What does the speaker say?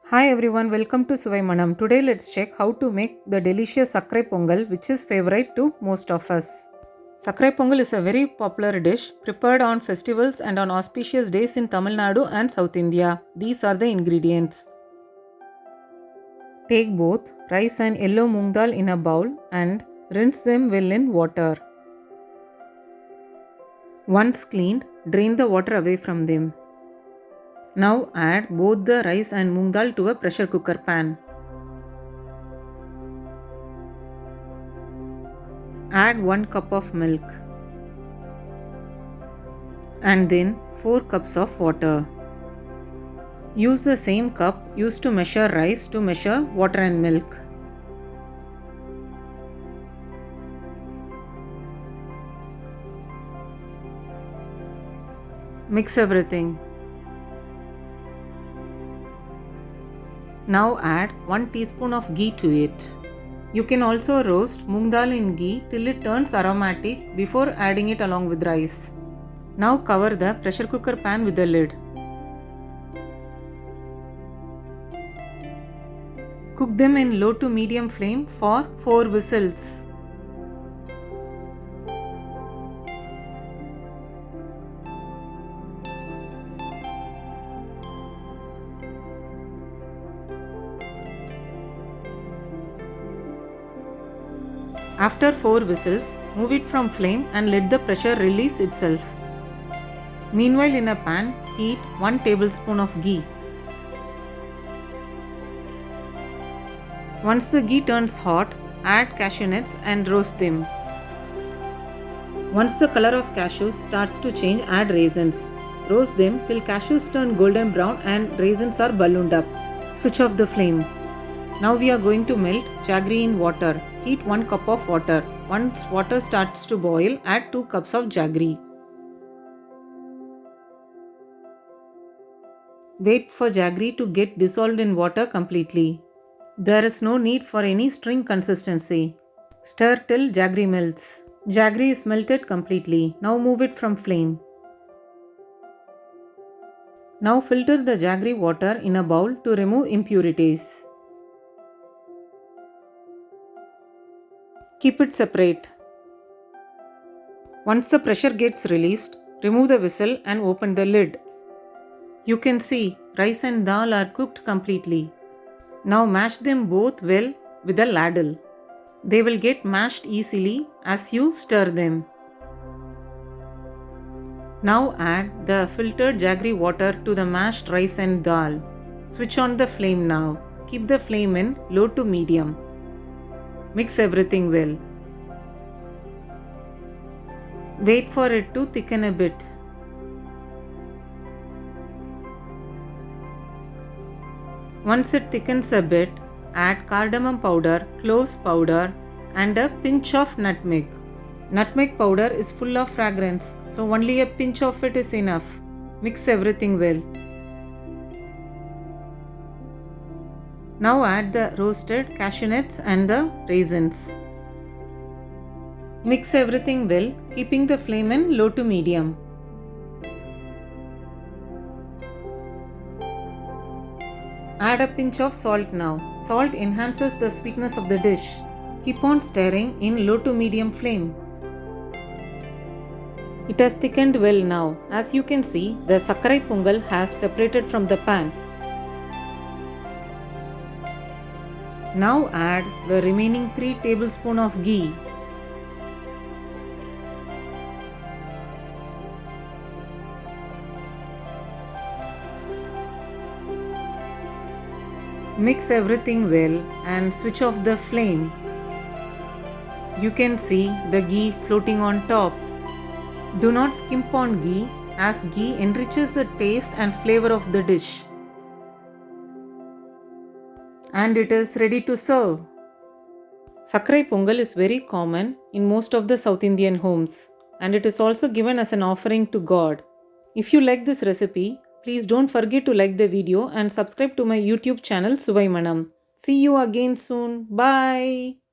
Hi everyone, welcome to Suvai Manam. Today let's check how to make the delicious Sakrai Pongal, which is favorite to most of us. Sakrai Pongal is a very popular dish prepared on festivals and on auspicious days in Tamil Nadu and South India. These are the ingredients. Take both rice and yellow moong dal in a bowl and rinse them well in water. Once cleaned, drain the water away from them. Now add both the rice and moong dal to a pressure cooker pan. Add 1 cup of milk and then 4 cups of water. Use the same cup used to measure rice to measure water and milk. Mix everything. Now add 1 teaspoon of ghee to it. You can also roast moong dal in ghee till it turns aromatic before adding it along with rice. Now cover the pressure cooker pan with the lid. Cook them in low to medium flame for 4 whistles. After 4 whistles, move it from flame and let the pressure release itself. Meanwhile, in a pan, heat 1 tablespoon of ghee. Once the ghee turns hot, add cashew nuts and roast them. Once the color of cashews starts to change, add raisins. Roast them till cashews turn golden brown and raisins are ballooned up. Switch off the flame. Now we are going to melt jaggery in water. Heat 1 cup of water. Once water starts to boil, add 2 cups of jaggery. Wait for jaggery to get dissolved in water completely. There is no need for any string consistency. Stir till jaggery melts. Jaggery is melted completely. Now move it from flame. Now filter the jaggery water in a bowl to remove impurities. Keep it separate. Once the pressure gets released, remove the vessel and open the lid. You can see rice and dal are cooked completely. Now mash them both well with a ladle. They will get mashed easily as you stir them. Now add the filtered jaggery water to the mashed rice and dal. Switch on the flame now. Keep the flame in low to medium. Mix everything well. Wait for it to thicken a bit. Once it thickens a bit, add cardamom powder, cloves powder and a pinch of nutmeg. Nutmeg powder is full of fragrance, so only a pinch of it is enough. Mix everything well. Now add the roasted cashew nuts and the raisins. Mix everything well, keeping the flame in low to medium. Add a pinch of salt now. Salt enhances the sweetness of the dish. Keep on stirring in low to medium flame. It has thickened well now. As you can see, the Sakrai Pongal has separated from the pan. Now add the remaining 3 tablespoons of ghee. Mix everything well and switch off the flame. You can see the ghee floating on top. Do not skimp on ghee as ghee enriches the taste and flavor of the dish. And it is ready to serve. Sakrai Pongal is very common in most of the South Indian homes and it is also given as an offering to God. If you like this recipe, please don't forget to like the video and subscribe to my YouTube channel Suvai Manam. See you again soon. Bye.